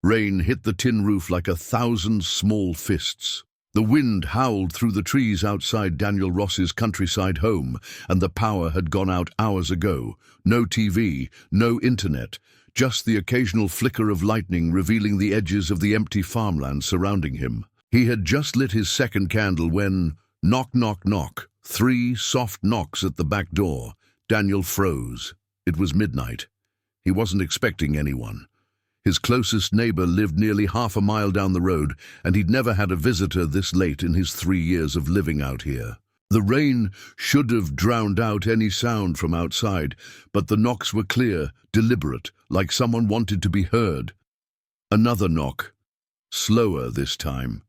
Rain hit the tin roof like 1,000 small fists. The wind howled through the trees outside Daniel Ross's countryside home, and the power had gone out hours ago. No TV, no internet, just the occasional flicker of lightning revealing the edges of the empty farmland surrounding him. He had just lit his second candle when, knock, knock, knock, 3 soft knocks at the back door. Daniel froze. It was midnight. He wasn't expecting anyone. His closest neighbor lived nearly half a mile down the road, and he'd never had a visitor this late in his 3 years of living out here. The rain should have drowned out any sound from outside, but the knocks were clear, deliberate, like someone wanted to be heard. Another knock. Slower this time.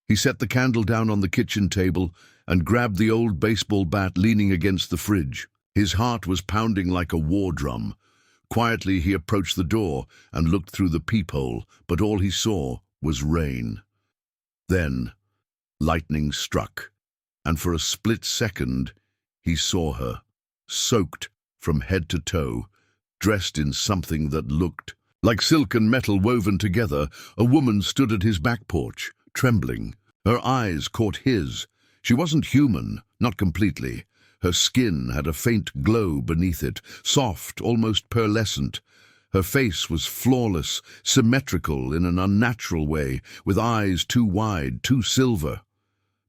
He set the candle down on the kitchen table and grabbed the old baseball bat leaning against the fridge. His heart was pounding like a war drum. Quietly he approached the door and looked through the peephole, but all he saw was rain. Then lightning struck, and for a split second he saw her, soaked from head to toe, dressed in something that looked like silk and metal woven together. A woman stood at his back porch, trembling. Her eyes caught his. She wasn't human, not completely. Her skin had a faint glow beneath it, soft, almost pearlescent. Her face was flawless, symmetrical in an unnatural way, with eyes too wide, too silver.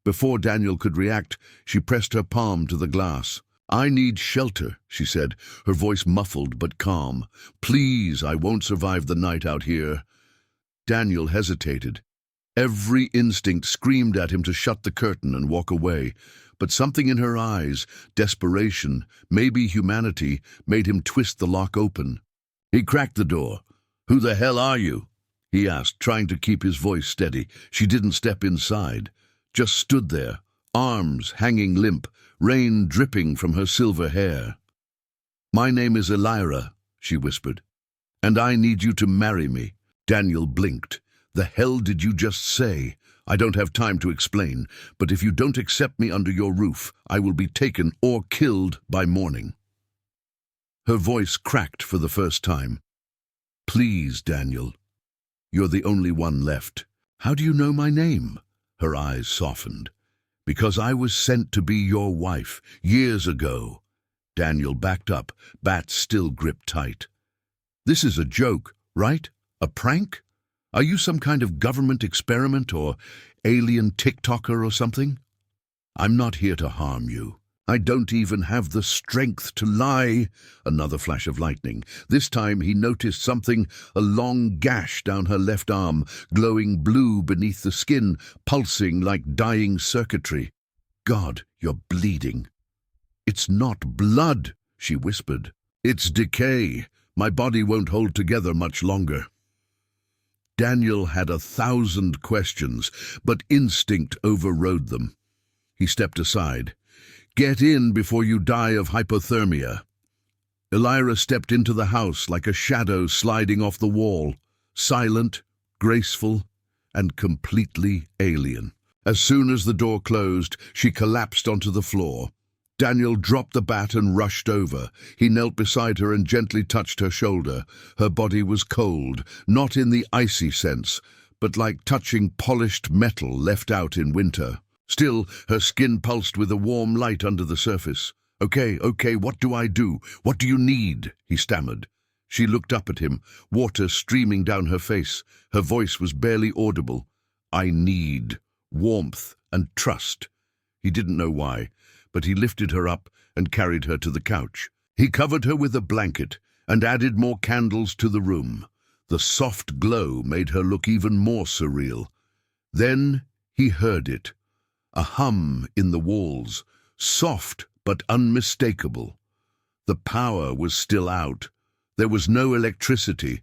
Before Daniel could react, she pressed her palm to the glass. "I need shelter," she said, her voice muffled but calm. "Please, I won't survive the night out here." Daniel hesitated. Every instinct screamed at him to shut the curtain and walk away, but something in her eyes, desperation, maybe humanity, made him twist the lock open. He cracked the door. "Who the hell are you?" he asked, trying to keep his voice steady. She didn't step inside, just stood there, arms hanging limp, rain dripping from her silver hair. "My name is Elira," she whispered, "and I need you to marry me." Daniel blinked. "The hell did you just say?" "I don't have time to explain, but if you don't accept me under your roof, I will be taken or killed by morning." Her voice cracked for the first time. "Please, Daniel. You're the only one left." "How do you know my name?" Her eyes softened. "Because I was sent to be your wife, years ago." Daniel backed up, bat still gripped tight. "This is a joke, right? A prank? Are you some kind of government experiment or alien TikToker or something?" "I'm not here to harm you. I don't even have the strength to lie." Another flash of lightning. This time he noticed something, a long gash down her left arm, glowing blue beneath the skin, pulsing like dying circuitry. "God, you're bleeding." "It's not blood," she whispered. "It's decay. My body won't hold together much longer." Daniel had 1,000 questions, but instinct overrode them. He stepped aside. "Get in before you die of hypothermia." Elira stepped into the house like a shadow sliding off the wall, silent, graceful, and completely alien. As soon as the door closed, she collapsed onto the floor. Daniel dropped the bat and rushed over. He knelt beside her and gently touched her shoulder. Her body was cold, not in the icy sense, but like touching polished metal left out in winter. Still, her skin pulsed with a warm light under the surface. Okay, what do I do? What do you need?" he stammered. She looked up at him, water streaming down her face. Her voice was barely audible. "I need warmth and trust." He didn't know why, but he lifted her up and carried her to the couch. He covered her with a blanket and added more candles to the room. The soft glow made her look even more surreal. Then he heard it, a hum in the walls, soft but unmistakable. The power was still out. There was no electricity,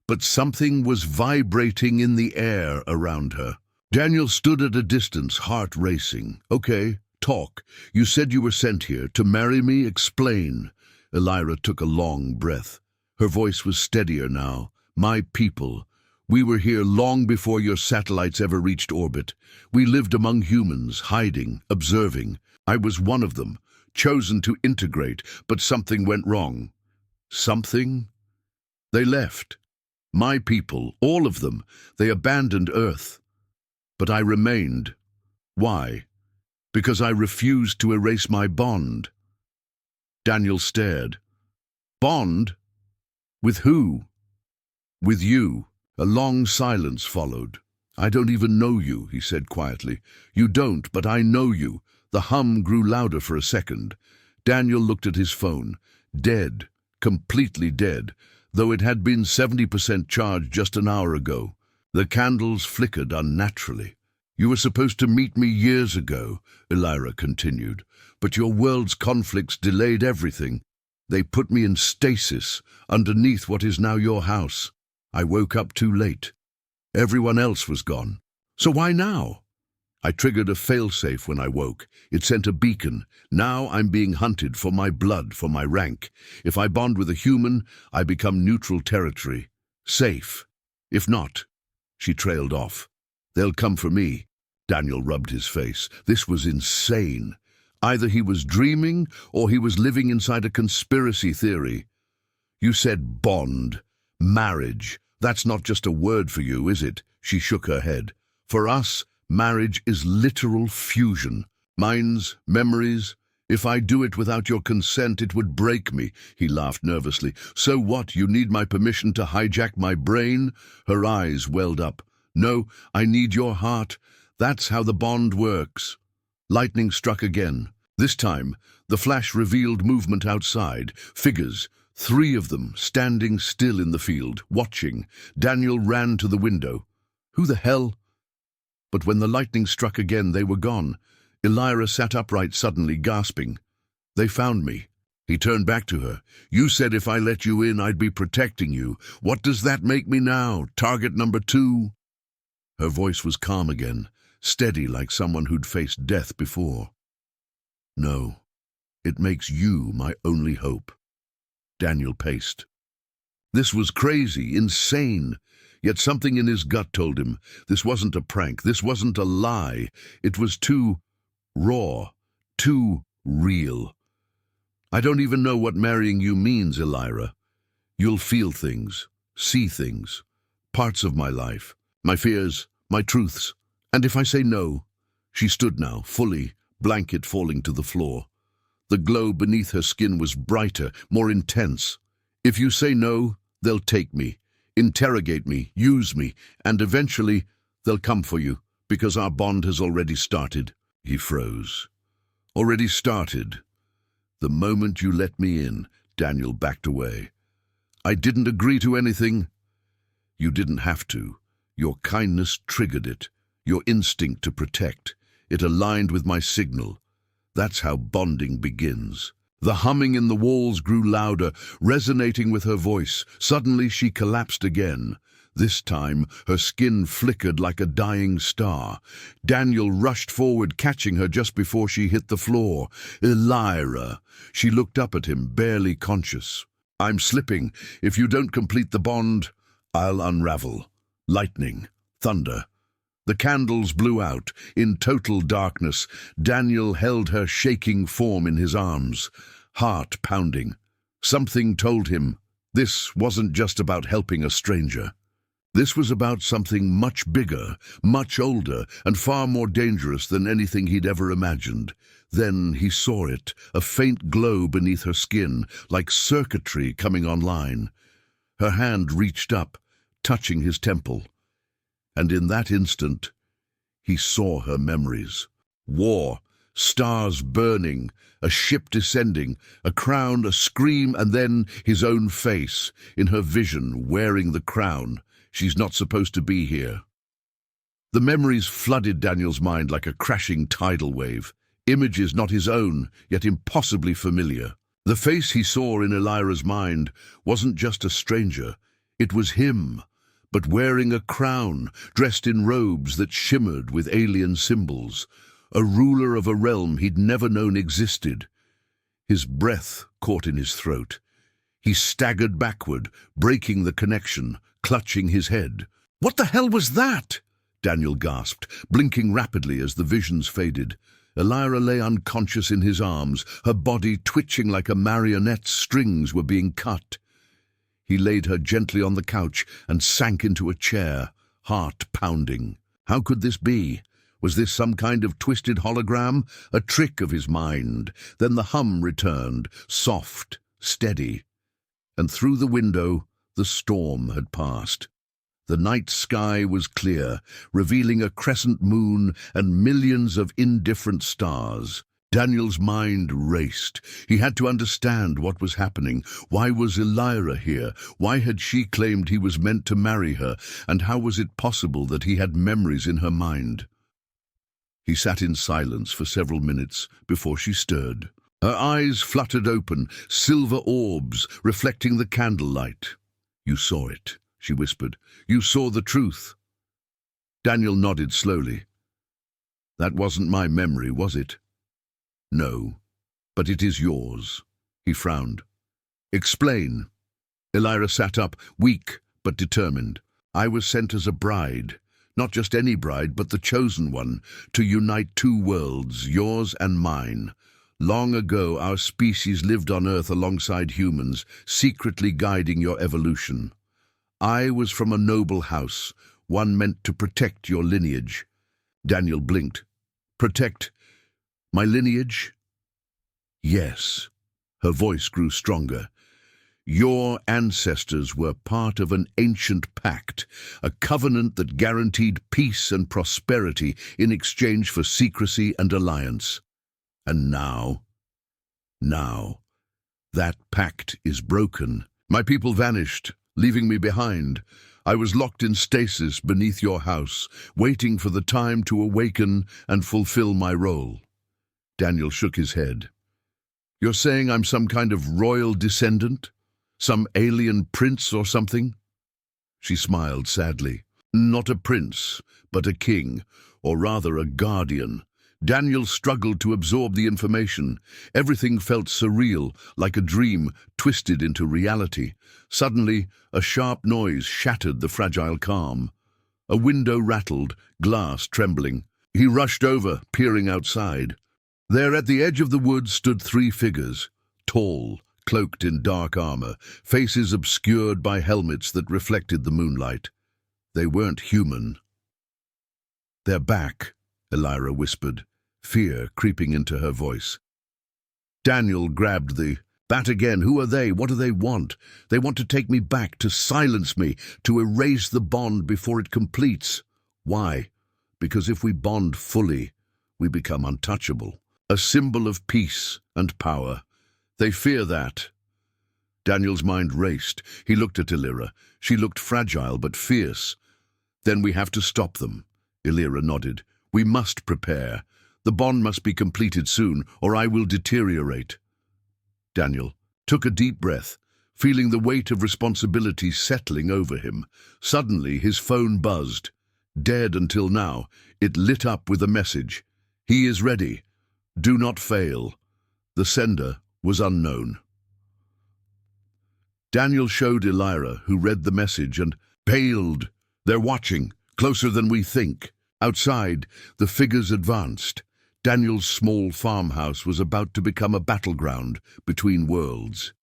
but something was vibrating in the air around her. Daniel stood at a distance, heart racing. "Okay. Talk. You said you were sent here to marry me. Explain." Elira took a long breath. Her voice was steadier now. "My people. We were here long before your satellites ever reached orbit. We lived among humans, hiding, observing. I was one of them, chosen to integrate, but something went wrong." "Something?" "They left. My people, all of them, they abandoned Earth. But I remained. Why? Because I refused to erase my bond. Daniel stared. Bond? With who? With you. A long silence followed. I don't even know you, he said quietly. You don't, but I know you. The hum grew louder for a second. Daniel looked at his phone. Dead. Completely dead, though it had been 70% charged just an hour ago. The candles flickered unnaturally. You were supposed to meet me years ago, Elira continued, but your world's conflicts delayed everything. They put me in stasis, underneath what is now your house. I woke up too late. Everyone else was gone. So why now? I triggered a failsafe when I woke. It sent a beacon. Now I'm being hunted for my blood, for my rank. If I bond with a human, I become neutral territory. Safe. If not, she trailed off. They'll come for me. Daniel rubbed his face. This was insane. Either he was dreaming or he was living inside a conspiracy theory. You said bond, marriage. That's not just a word for you, is it? She shook her head. For us, marriage is literal fusion. Minds, memories. If I do it without your consent, it would break me. He laughed nervously. So what, you need my permission to hijack my brain? Her eyes welled up. No, I need your heart. That's how the bond works. Lightning struck again. This time, the flash revealed movement outside. Figures, 3 of them, standing still in the field, watching. Daniel ran to the window. Who the hell? But when the lightning struck again, they were gone. Elira sat upright suddenly, gasping. They found me. He turned back to her. You said if I let you in, I'd be protecting you. What does that make me now? Target number 2? Her voice was calm again, steady like someone who'd faced death before. No, it makes you my only hope. Daniel paced. This was crazy, insane. Yet something in his gut told him this wasn't a prank, this wasn't a lie. It was too raw, too real. I don't even know what marrying you means, Elira. You'll feel things, see things, parts of my life, my fears, my truths. And if I say no, she stood now, fully, blanket falling to the floor. The glow beneath her skin was brighter, more intense. If you say no, they'll take me, interrogate me, use me, and eventually they'll come for you, because our bond has already started. He froze. Already started. The moment you let me in, Daniel backed away. I didn't agree to anything. You didn't have to. Your kindness triggered it. Your instinct to protect. It aligned with my signal. That's how bonding begins. The humming in the walls grew louder, resonating with her voice. Suddenly she collapsed again. This time, her skin flickered like a dying star. Daniel rushed forward, catching her just before she hit the floor. Elira! She looked up at him, barely conscious. I'm slipping. If you don't complete the bond, I'll unravel. Lightning. Thunder. The candles blew out. In total darkness, Daniel held her shaking form in his arms, heart pounding. Something told him this wasn't just about helping a stranger. This was about something much bigger, much older, and far more dangerous than anything he'd ever imagined. Then he saw it, a faint glow beneath her skin, like circuitry coming online. Her hand reached up, touching his temple. And in that instant, he saw her memories. War, stars burning, a ship descending, a crown, a scream, and then his own face, in her vision, wearing the crown. She's not supposed to be here. The memories flooded Daniel's mind like a crashing tidal wave. Images not his own, yet impossibly familiar. The face he saw in Elira's mind wasn't just a stranger. It was him, but wearing a crown, dressed in robes that shimmered with alien symbols. A ruler of a realm he'd never known existed. His breath caught in his throat. He staggered backward, breaking the connection, clutching his head. What the hell was that? Daniel gasped, blinking rapidly as the visions faded. Elira lay unconscious in his arms, her body twitching like a marionette's strings were being cut. He laid her gently on the couch and sank into a chair, heart pounding. How could this be? Was this some kind of twisted hologram, a trick of his mind? Then the hum returned, soft, steady, and through the window the storm had passed. The night sky was clear, revealing a crescent moon and millions of indifferent stars. Daniel's mind raced. He had to understand what was happening. Why was Elira here? Why had she claimed he was meant to marry her? And how was it possible that he had memories in her mind? He sat in silence for several minutes before she stirred. Her eyes fluttered open, silver orbs reflecting the candlelight. "You saw it," she whispered. "You saw the truth." Daniel nodded slowly. "That wasn't my memory, was it?" "No, but it is yours." He frowned. "Explain." Elira sat up, weak but determined. "I was sent as a bride, not just any bride, but the chosen one, to unite two worlds, yours and mine. Long ago, our species lived on Earth alongside humans, secretly guiding your evolution. I was from a noble house, one meant to protect your lineage." Daniel blinked. "Protect my lineage?" "Yes." Her voice grew stronger. "Your ancestors were part of an ancient pact, a covenant that guaranteed peace and prosperity in exchange for secrecy and alliance. And now, that pact is broken. My people vanished, leaving me behind. I was locked in stasis beneath your house, waiting for the time to awaken and fulfill my role." Daniel shook his head. "You're saying I'm some kind of royal descendant? Some alien prince or something?" She smiled sadly. "Not a prince, but a king, or rather a guardian." Daniel struggled to absorb the information. Everything felt surreal, like a dream twisted into reality. Suddenly, a sharp noise shattered the fragile calm. A window rattled, glass trembling. He rushed over, peering outside. There at the edge of the woods stood three figures, tall, cloaked in dark armor, faces obscured by helmets that reflected the moonlight. They weren't human. "They're back," Elira whispered, fear creeping into her voice. Daniel grabbed the bat again. "Who are they? What do they want? They want to take me back, to silence me, to erase the bond before it completes." "Why?" "Because if we bond fully, we become untouchable. A symbol of peace and power. They fear that." Daniel's mind raced. He looked at Elira. She looked fragile but fierce. "Then we have to stop them." Elira nodded. "We must prepare. The bond must be completed soon, or I will deteriorate." Daniel took a deep breath, feeling the weight of responsibility settling over him. Suddenly his phone buzzed. Dead until now, it lit up with a message. "He is ready. Do not fail." The sender was unknown. Daniel showed Elira, who read the message and paled. "They're watching, closer than we think." Outside, the figures advanced. Daniel's small farmhouse was about to become a battleground between worlds.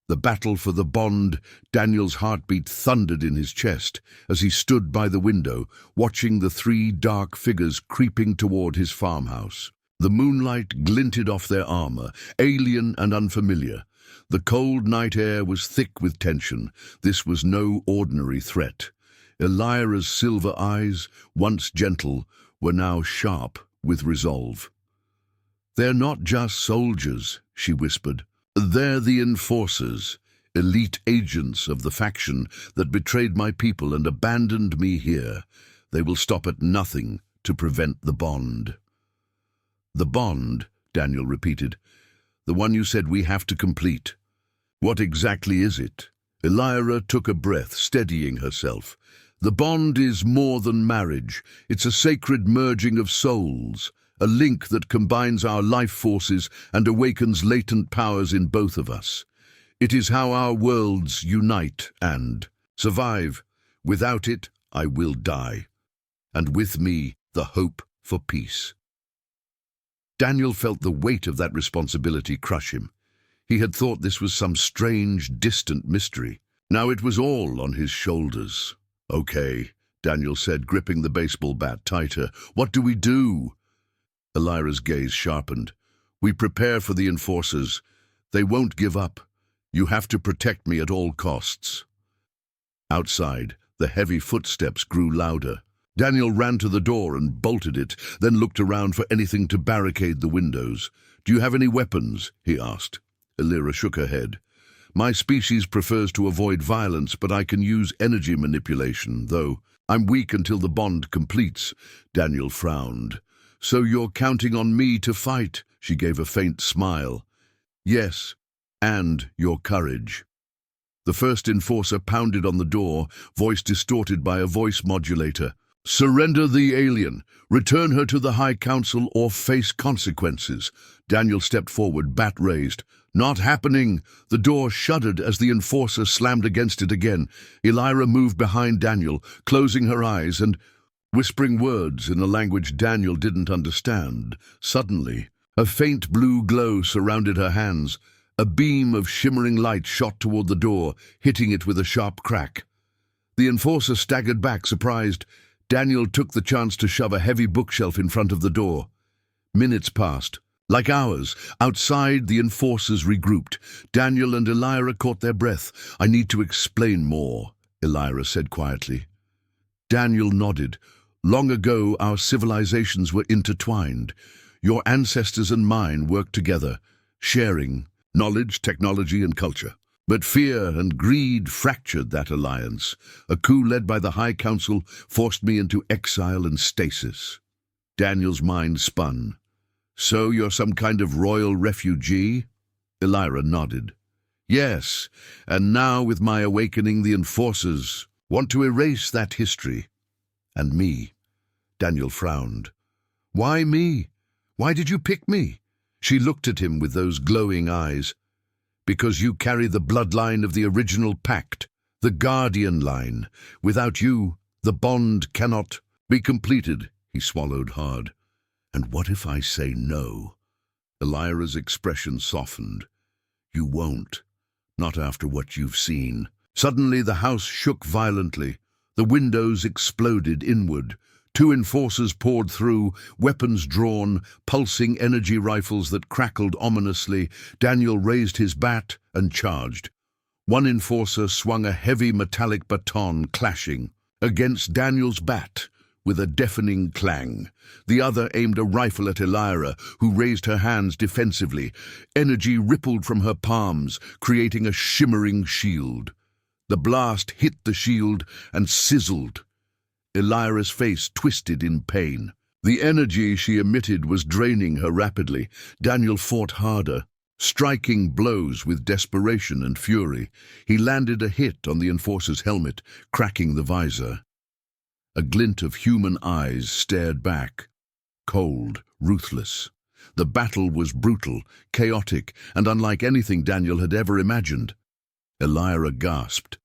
The battle for the bond. Daniel's heartbeat thundered in his chest as he stood by the window, watching the three dark figures creeping toward his farmhouse. The moonlight glinted off their armor, alien and unfamiliar. The cold night air was thick with tension. This was no ordinary threat. Elira's silver eyes, once gentle, were now sharp with resolve. "They're not just soldiers," she whispered. "They're the enforcers, elite agents of the faction that betrayed my people and abandoned me here. They will stop at nothing to prevent the bond." "The bond," Daniel repeated. "The one you said we have to complete. What exactly is it?" Elira took a breath, steadying herself. "The bond is more than marriage. It's a sacred merging of souls, a link that combines our life forces and awakens latent powers in both of us. It is how our worlds unite and survive. Without it, I will die. And with me, the hope for peace." Daniel felt the weight of that responsibility crush him. He had thought this was some strange, distant mystery. Now it was all on his shoulders. "Okay," Daniel said, gripping the baseball bat tighter. "What do we do?" Elira's gaze sharpened. "We prepare for the enforcers. They won't give up. You have to protect me at all costs." Outside, the heavy footsteps grew louder. Daniel ran to the door and bolted it, then looked around for anything to barricade the windows. "Do you have any weapons?" he asked. Elira shook her head. "My species prefers to avoid violence, but I can use energy manipulation, though I'm weak until the bond completes." Daniel frowned. "So you're counting on me to fight?" She gave a faint smile. "Yes, and your courage." The first enforcer pounded on the door, voice distorted by a voice modulator. "Surrender the alien. Return her to the High Council or face consequences." Daniel stepped forward, bat raised. "Not happening." The door shuddered as the enforcer slammed against it again. Elira moved behind Daniel, closing her eyes and whispering words in a language Daniel didn't understand. Suddenly, a faint blue glow surrounded her hands. A beam of shimmering light shot toward the door, hitting it with a sharp crack. The enforcer staggered back, surprised. Daniel took the chance to shove a heavy bookshelf in front of the door. Minutes passed. Like hours, outside the enforcers regrouped. Daniel and Elira caught their breath. "I need to explain more," Elira said quietly. Daniel nodded. "Long ago, our civilizations were intertwined. Your ancestors and mine worked together, sharing knowledge, technology, and culture. But fear and greed fractured that alliance. A coup led by the High Council forced me into exile and stasis." Daniel's mind spun. "So you're some kind of royal refugee?" Elira nodded. "Yes, and now with my awakening, the enforcers want to erase that history. And me." Daniel frowned. "Why me? Why did you pick me?" She looked at him with those glowing eyes. "Because you carry the bloodline of the original pact, the guardian line. Without you, the bond cannot be completed." He swallowed hard. "And what if I say no?" Elira's expression softened. "You won't. Not after what you've seen." Suddenly the house shook violently. The windows exploded inward. Two enforcers poured through, weapons drawn, pulsing energy rifles that crackled ominously. Daniel raised his bat and charged. One enforcer swung a heavy metallic baton, clashing against Daniel's bat with a deafening clang. The other aimed a rifle at Elira, who raised her hands defensively. Energy rippled from her palms, creating a shimmering shield. The blast hit the shield and sizzled. Elira's face twisted in pain. The energy she emitted was draining her rapidly. Daniel fought harder, striking blows with desperation and fury. He landed a hit on the enforcer's helmet, cracking the visor. A glint of human eyes stared back, cold, ruthless. The battle was brutal, chaotic, and unlike anything Daniel had ever imagined. Elira gasped.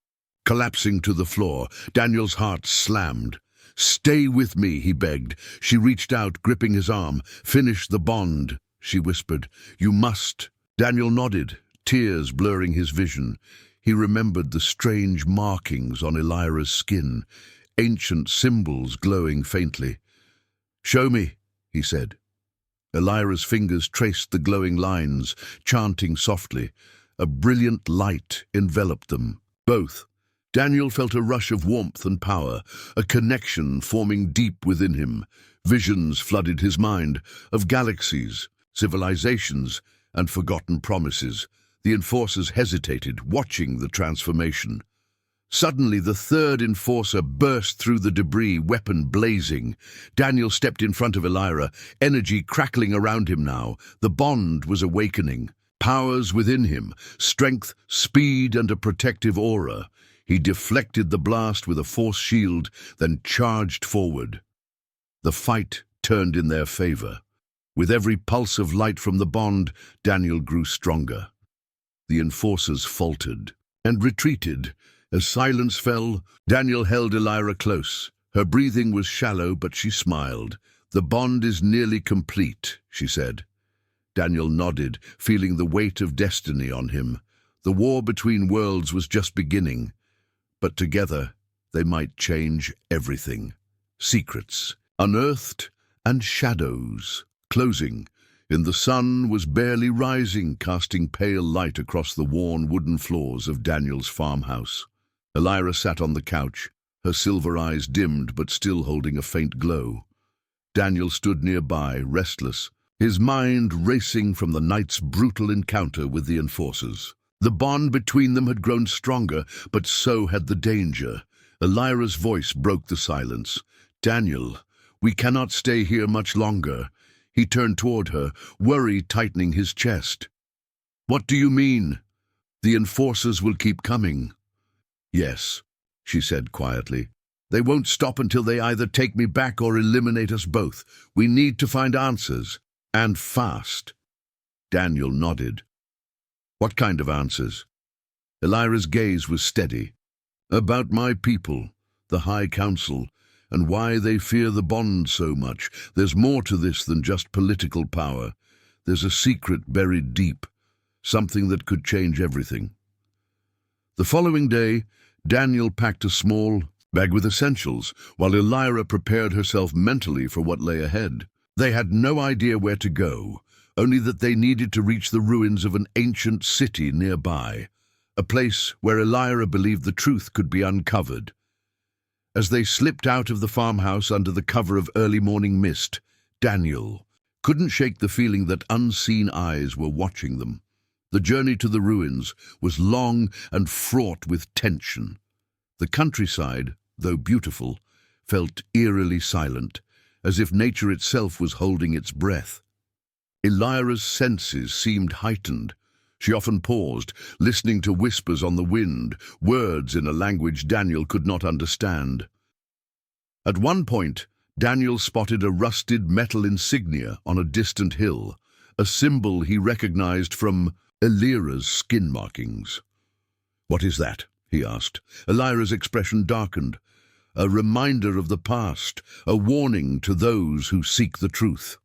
Collapsing to the floor, Daniel's heart slammed. "Stay with me," he begged. She reached out, gripping his arm. "Finish the bond," she whispered. "You must." Daniel nodded, tears blurring his vision. He remembered the strange markings on Elira's skin, ancient symbols glowing faintly. "Show me," he said. Elira's fingers traced the glowing lines, chanting softly. A brilliant light enveloped them, both. Daniel felt a rush of warmth and power, a connection forming deep within him. Visions flooded his mind, of galaxies, civilizations, and forgotten promises. The enforcers hesitated, watching the transformation. Suddenly, the third enforcer burst through the debris, weapon blazing. Daniel stepped in front of Elira, energy crackling around him now. The bond was awakening. Powers within him, strength, speed, and a protective aura. He deflected the blast with a force shield, then charged forward. The fight turned in their favor. With every pulse of light from the bond, Daniel grew stronger. The enforcers faltered and retreated. As silence fell, Daniel held Elira close. Her breathing was shallow, but she smiled. "The bond is nearly complete," she said. Daniel nodded, feeling the weight of destiny on him. The war between worlds was just beginning, but together they might change everything. Secrets unearthed and shadows closing. In the sun was barely rising, casting pale light across the worn wooden floors of Daniel's farmhouse. Elira sat on the couch, her silver eyes dimmed but still holding a faint glow. Daniel stood nearby, restless, his mind racing from the night's brutal encounter with the enforcers. The bond between them had grown stronger, but so had the danger. Elira's voice broke the silence. "Daniel, we cannot stay here much longer." He turned toward her, worry tightening his chest. "What do you mean? The enforcers will keep coming." "Yes," she said quietly. "They won't stop until they either take me back or eliminate us both. We need to find answers, and fast." Daniel nodded. "What kind of answers?" Elira's gaze was steady. "About my people, the High Council, and why they fear the bond so much. There's more to this than just political power. There's a secret buried deep, something that could change everything." The following day, Daniel packed a small bag with essentials, while Elira prepared herself mentally for what lay ahead. They had no idea where to go, only that they needed to reach the ruins of an ancient city nearby, a place where Elira believed the truth could be uncovered. As they slipped out of the farmhouse under the cover of early morning mist, Daniel couldn't shake the feeling that unseen eyes were watching them. The journey to the ruins was long and fraught with tension. The countryside, though beautiful, felt eerily silent, as if nature itself was holding its breath. Elira's senses seemed heightened. She often paused, listening to whispers on the wind, words in a language Daniel could not understand. At one point, Daniel spotted a rusted metal insignia on a distant hill, a symbol he recognized from Elira's skin markings. "What is that?" he asked. Elira's expression darkened. "A reminder of the past, a warning to those who seek the truth."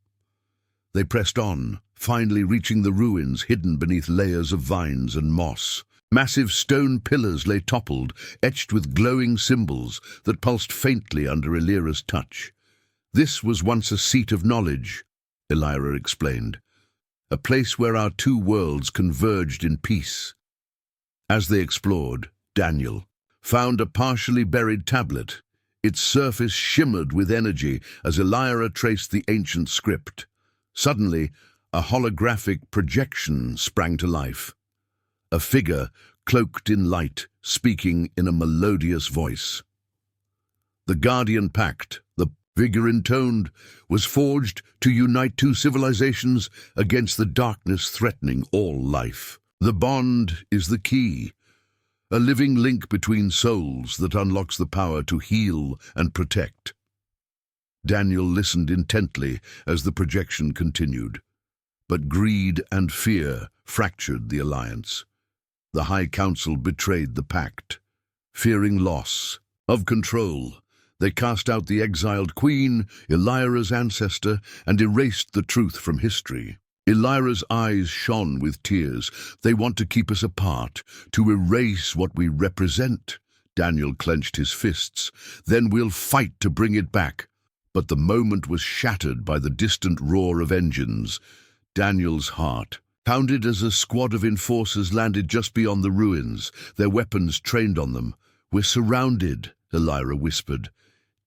They pressed on, finally reaching the ruins hidden beneath layers of vines and moss. Massive stone pillars lay toppled, etched with glowing symbols that pulsed faintly under Elira's touch. "This was once a seat of knowledge," Elira explained, "a place where our two worlds converged in peace." As they explored, Daniel found a partially buried tablet. Its surface shimmered with energy as Elira traced the ancient script. Suddenly, a holographic projection sprang to life. A figure, cloaked in light, speaking in a melodious voice. "The Guardian Pact," the figure intoned, "was forged to unite two civilizations against the darkness threatening all life. The bond is the key, a living link between souls that unlocks the power to heal and protect." Daniel listened intently as the projection continued. But greed and fear fractured the alliance. The High Council betrayed the pact. Fearing loss of control, they cast out the exiled queen, Elira's ancestor, and erased the truth from history. Elira's eyes shone with tears. "They want to keep us apart, to erase what we represent." Daniel clenched his fists. "Then we'll fight to bring it back." But the moment was shattered by the distant roar of engines. Daniel's heart pounded as a squad of enforcers landed just beyond the ruins, their weapons trained on them. "We're surrounded," Elira whispered.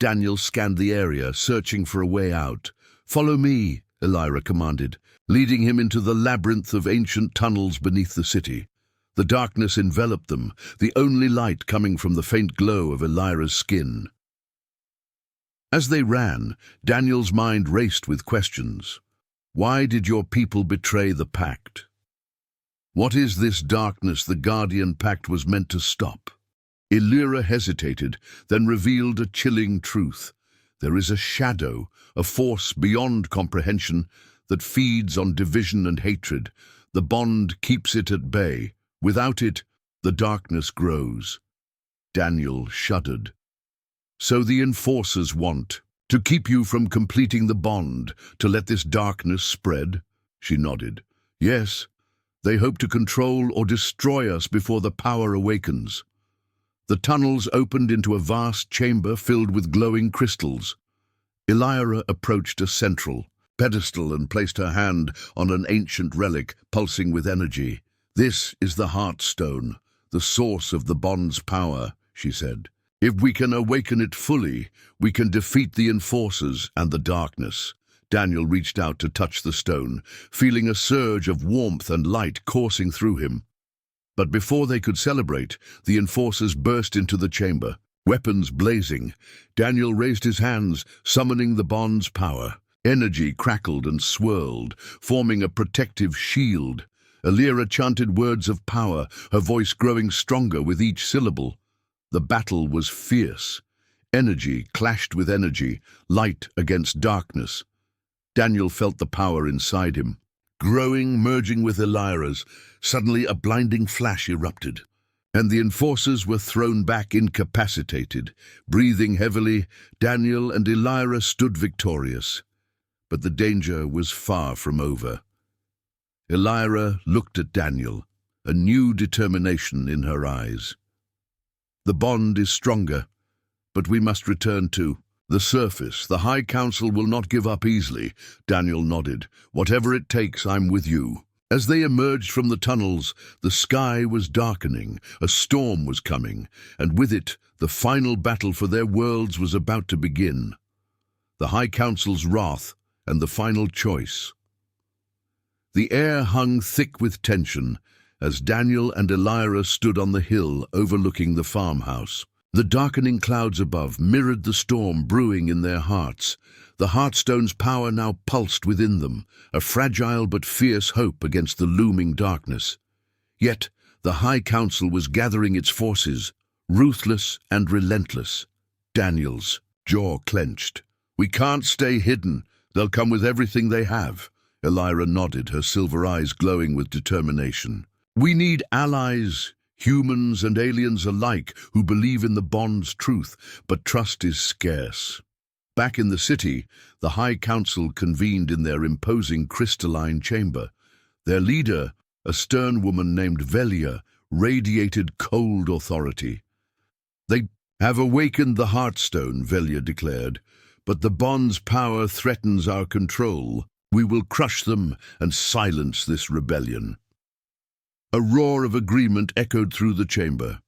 Daniel scanned the area, searching for a way out. "Follow me," Elira commanded, leading him into the labyrinth of ancient tunnels beneath the city. The darkness enveloped them, the only light coming from the faint glow of Elira's skin. As they ran, Daniel's mind raced with questions. Why did your people betray the pact? What is this darkness the Guardian Pact was meant to stop? Elira hesitated, then revealed a chilling truth. There is a shadow, a force beyond comprehension that feeds on division and hatred. The bond keeps it at bay. Without it, the darkness grows. Daniel shuddered. "So the enforcers want to keep you from completing the bond, to let this darkness spread?" She nodded. "Yes, They hope to control or destroy us before the power awakens. The tunnels opened into a vast chamber filled with glowing crystals. Elira approached a central pedestal and placed her hand on an ancient relic pulsing with energy. "This is the Heartstone, the source of the bond's power," she said. "If we can awaken it fully, we can defeat the enforcers and the darkness." Daniel reached out to touch the stone, feeling a surge of warmth and light coursing through him. But before they could celebrate, the enforcers burst into the chamber, weapons blazing. Daniel raised his hands, summoning the bond's power. Energy crackled and swirled, forming a protective shield. Elira chanted words of power, her voice growing stronger with each syllable. The battle was fierce. Energy clashed with energy, light against darkness. Daniel felt the power inside him, growing, merging with Elira's. Suddenly a blinding flash erupted, and the enforcers were thrown back incapacitated. Breathing heavily, Daniel and Elira stood victorious. But the danger was far from over. Elira looked at Daniel, a new determination in her eyes. "The bond is stronger, but we must return to the surface. The High Council will not give up easily." Daniel nodded. "Whatever it takes, I'm with you." As they emerged from the tunnels, the sky was darkening, a storm was coming, and with it, the final battle for their worlds was about to begin. The High Council's wrath and the final choice. The air hung thick with tension as Daniel and Elira stood on the hill overlooking the farmhouse. The darkening clouds above mirrored the storm brewing in their hearts. The Heartstone's power now pulsed within them, a fragile but fierce hope against the looming darkness. Yet the High Council was gathering its forces, ruthless and relentless. Daniel's jaw clenched. "We can't stay hidden. They'll come with everything they have." Elira nodded, her silver eyes glowing with determination. "We need allies, humans and aliens alike, who believe in the bond's truth, but trust is scarce." Back in the city, the High Council convened in their imposing crystalline chamber. Their leader, a stern woman named Velia, radiated cold authority. "They have awakened the Heartstone," Velia declared, "but the bond's power threatens our control. We will crush them and silence this rebellion." A roar of agreement echoed through the chamber.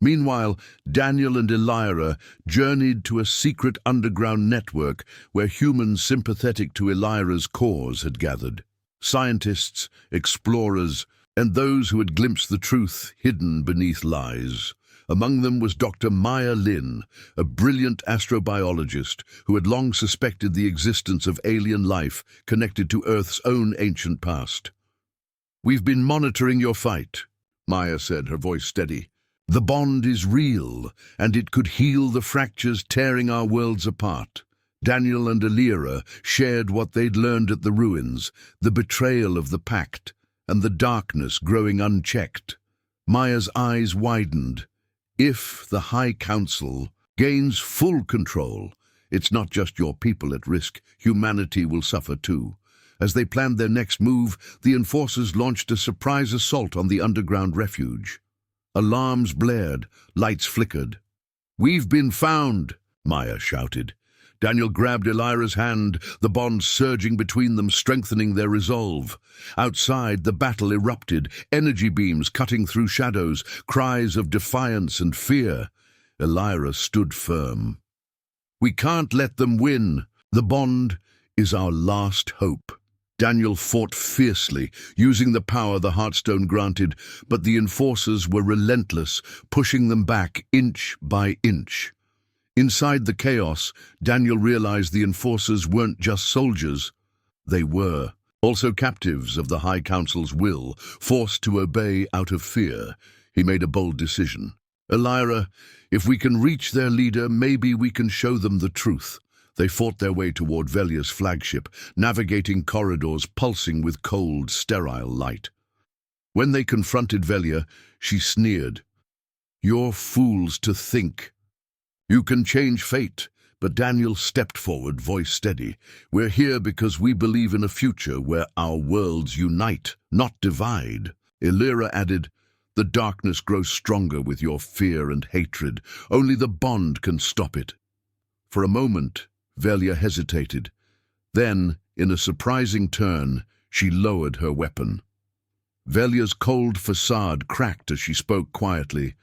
Meanwhile, Daniel and Elira journeyed to a secret underground network where humans sympathetic to Elira's cause had gathered. Scientists, explorers, and those who had glimpsed the truth hidden beneath lies. Among them was Dr. Maya Lin, a brilliant astrobiologist who had long suspected the existence of alien life connected to Earth's own ancient past. "We've been monitoring your fight," Maya said, her voice steady. "The bond is real, and it could heal the fractures tearing our worlds apart." Daniel and Elira shared what they'd learned at the ruins, the betrayal of the pact, and the darkness growing unchecked. Maya's eyes widened. If the High Council gains full control, it's not just your people at risk, humanity will suffer too. As they planned their next move, the enforcers launched a surprise assault on the underground refuge. Alarms blared, lights flickered. "We've been found," Maya shouted. Daniel grabbed Elira's hand, the bond surging between them, strengthening their resolve. Outside, the battle erupted, energy beams cutting through shadows, cries of defiance and fear. Elira stood firm. "We can't let them win. The bond is our last hope." Daniel fought fiercely, using the power the Heartstone granted, but the enforcers were relentless, pushing them back inch by inch. Inside the chaos, Daniel realized the enforcers weren't just soldiers. They were also captives of the High Council's will, forced to obey out of fear. He made a bold decision. "Elira, if we can reach their leader, maybe we can show them the truth." They fought their way toward Velia's flagship, navigating corridors pulsing with cold, sterile light. When they confronted Velia, she sneered. "You're fools to think you can change fate." But Daniel stepped forward, voice steady. "We're here because we believe in a future where our worlds unite, not divide." Illyra added, "The darkness grows stronger with your fear and hatred. Only the bond can stop it." For a moment, Velia hesitated. Then, in a surprising turn, she lowered her weapon. Velia's cold facade cracked as she spoke quietly.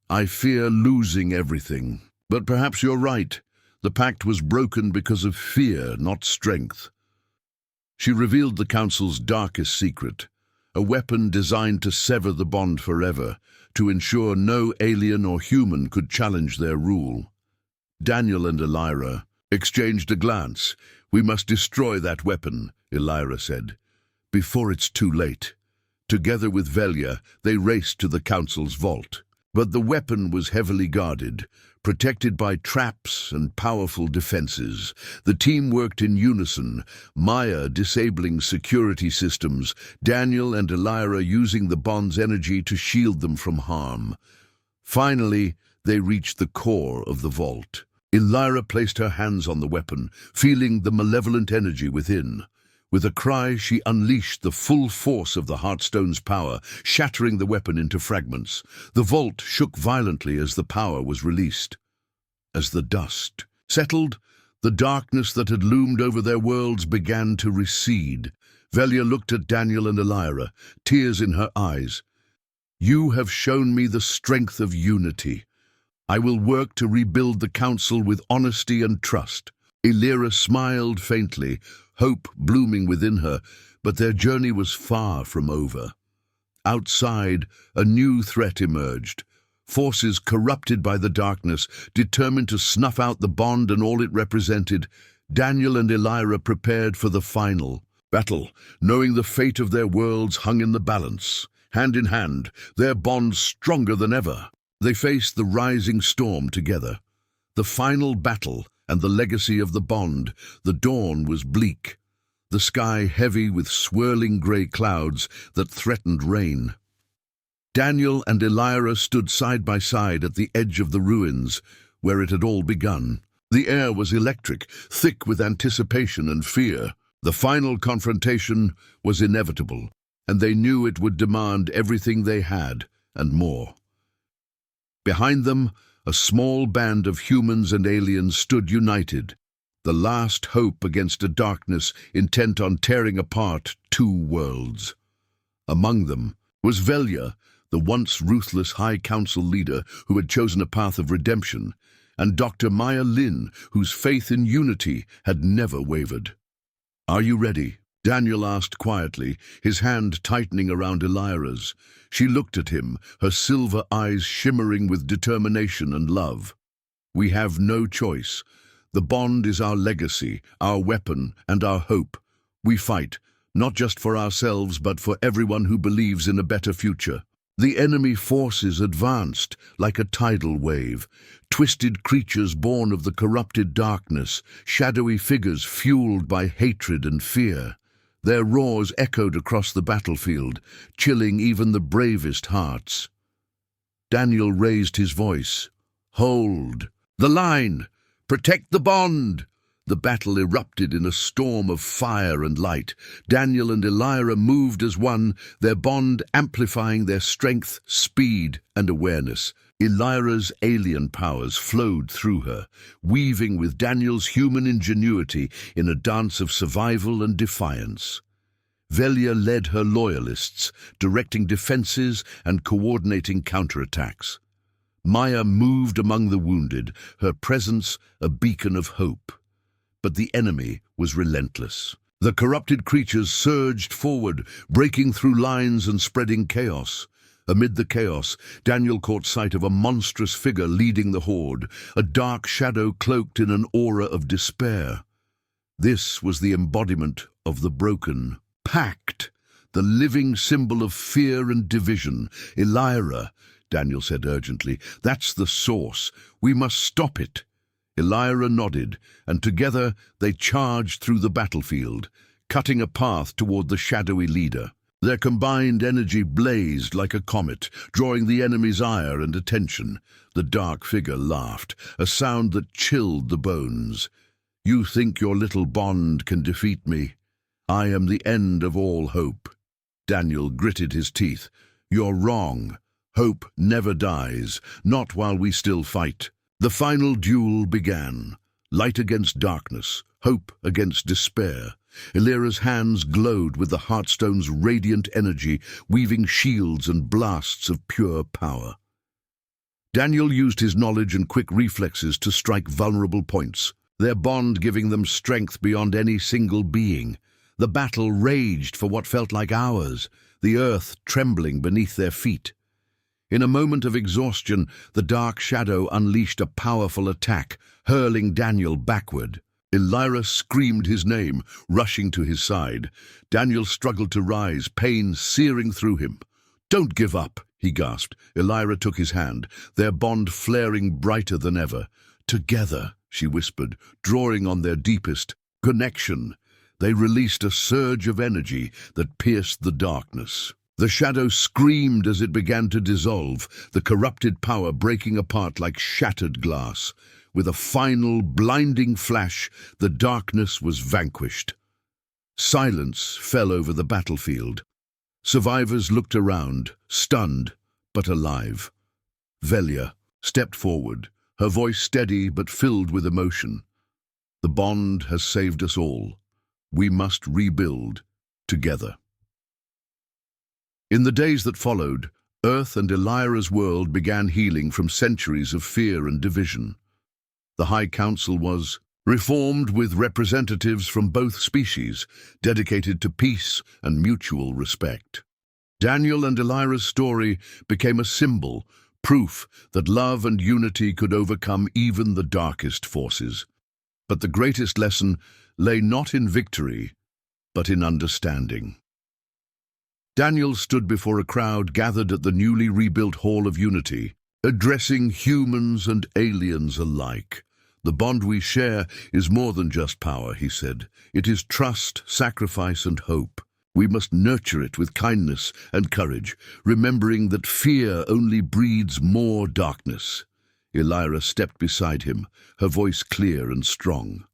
"I fear losing everything. But perhaps you're right. The pact was broken because of fear, not strength." She revealed the Council's darkest secret, a weapon designed to sever the bond forever, to ensure no alien or human could challenge their rule. Daniel and Illyra exchanged a glance. "We must destroy that weapon," Illyra said, "before it's too late." Together with Velia, they raced to the Council's vault. But the weapon was heavily guarded, protected by traps and powerful defenses. The team worked in unison, Maya disabling security systems, Daniel and Illyra using the bond's energy to shield them from harm. Finally, they reached the core of the vault. Illyra placed her hands on the weapon, feeling the malevolent energy within. With a cry, she unleashed the full force of the Heartstone's power, shattering the weapon into fragments. The vault shook violently as the power was released. As the dust settled, the darkness that had loomed over their worlds began to recede. Velia looked at Daniel and Illyra, tears in her eyes. "You have shown me the strength of unity. I will work to rebuild the Council with honesty and trust." Illyra smiled faintly, hope blooming within her, but their journey was far from over. Outside, a new threat emerged. Forces corrupted by the darkness, determined to snuff out the bond and all it represented. Daniel and Illyra prepared for the final battle, knowing the fate of their worlds hung in the balance. Hand in hand, their bond stronger than ever, they faced the rising storm together. The final battle and the legacy of the bond. The dawn was bleak, the sky heavy with swirling grey clouds that threatened rain. Daniel and Illyra stood side by side at the edge of the ruins, where it had all begun. The air was electric, thick with anticipation and fear. The final confrontation was inevitable, and they knew it would demand everything they had and more. Behind them, a small band of humans and aliens stood united, the last hope against a darkness intent on tearing apart two worlds. Among them was Velia, the once ruthless High Council leader who had chosen a path of redemption, and Dr. Maya Lin, whose faith in unity had never wavered. "Are you ready?" Daniel asked quietly, his hand tightening around Illyra's. She looked at him, her silver eyes shimmering with determination and love. "We have no choice. The bond is our legacy, our weapon, and our hope. We fight, not just for ourselves, but for everyone who believes in a better future." The enemy forces advanced like a tidal wave, twisted creatures born of the corrupted darkness, shadowy figures fueled by hatred and fear. Their roars echoed across the battlefield, chilling even the bravest hearts. Daniel raised his voice. "Hold! The line! Protect the bond!" The battle erupted in a storm of fire and light. Daniel and Illyra moved as one, their bond amplifying their strength, speed, and awareness. Illyra's alien powers flowed through her, weaving with Daniel's human ingenuity in a dance of survival and defiance. Velia led her loyalists, directing defenses and coordinating counterattacks. Maya moved among the wounded, her presence a beacon of hope. But the enemy was relentless. The corrupted creatures surged forward, breaking through lines and spreading chaos. Amid the chaos, Daniel caught sight of a monstrous figure leading the horde, a dark shadow cloaked in an aura of despair. This was the embodiment of the broken pact, the living symbol of fear and division. "Illyra," Daniel said urgently, "that's the source. We must stop it." Illyra nodded, and together they charged through the battlefield, cutting a path toward the shadowy leader. Their combined energy blazed like a comet, drawing the enemy's ire and attention. The dark figure laughed, a sound that chilled the bones. "You think your little bond can defeat me? I am the end of all hope." Daniel gritted his teeth. "You're wrong. Hope never dies, not while we still fight." The final duel began. Light against darkness, hope against despair. Illyra's hands glowed with the Heartstone's radiant energy, weaving shields and blasts of pure power. Daniel used his knowledge and quick reflexes to strike vulnerable points, their bond giving them strength beyond any single being. The battle raged for what felt like hours, the earth trembling beneath their feet. In a moment of exhaustion, the dark shadow unleashed a powerful attack, hurling Daniel backward. Illyra screamed his name, rushing to his side. Daniel struggled to rise, pain searing through him. "Don't give up," he gasped. Illyra took his hand, their bond flaring brighter than ever. "Together," she whispered, drawing on their deepest connection. They released a surge of energy that pierced the darkness. The shadow screamed as it began to dissolve, the corrupted power breaking apart like shattered glass. With a final, blinding flash, the darkness was vanquished. Silence fell over the battlefield. Survivors looked around, stunned, but alive. Velia stepped forward, her voice steady but filled with emotion. "The bond has saved us all. We must rebuild together." In the days that followed, Earth and Illyra's world began healing from centuries of fear and division. The High Council was reformed with representatives from both species, dedicated to peace and mutual respect. Daniel and Illyra's story became a symbol, proof that love and unity could overcome even the darkest forces. But the greatest lesson lay not in victory, but in understanding. Daniel stood before a crowd gathered at the newly rebuilt Hall of Unity, addressing humans and aliens alike. "The bond we share is more than just power," he said. "It is trust, sacrifice, and hope. We must nurture it with kindness and courage, remembering that fear only breeds more darkness." Illyra stepped beside him, her voice clear and strong.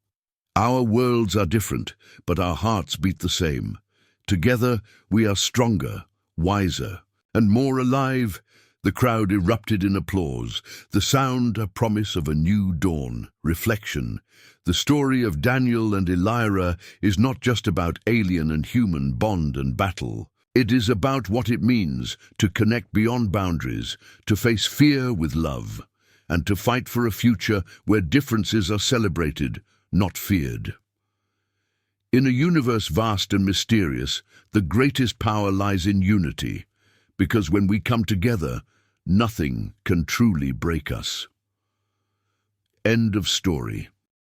"Our worlds are different, but our hearts beat the same. Together, we are stronger, wiser, and more alive." The crowd erupted in applause, the sound a promise of a new dawn, reflection. The story of Daniel and Illyra is not just about alien and human bond and battle. It is about what it means to connect beyond boundaries, to face fear with love, and to fight for a future where differences are celebrated, not feared. In a universe vast and mysterious, the greatest power lies in unity, because when we come together, nothing can truly break us. End of story.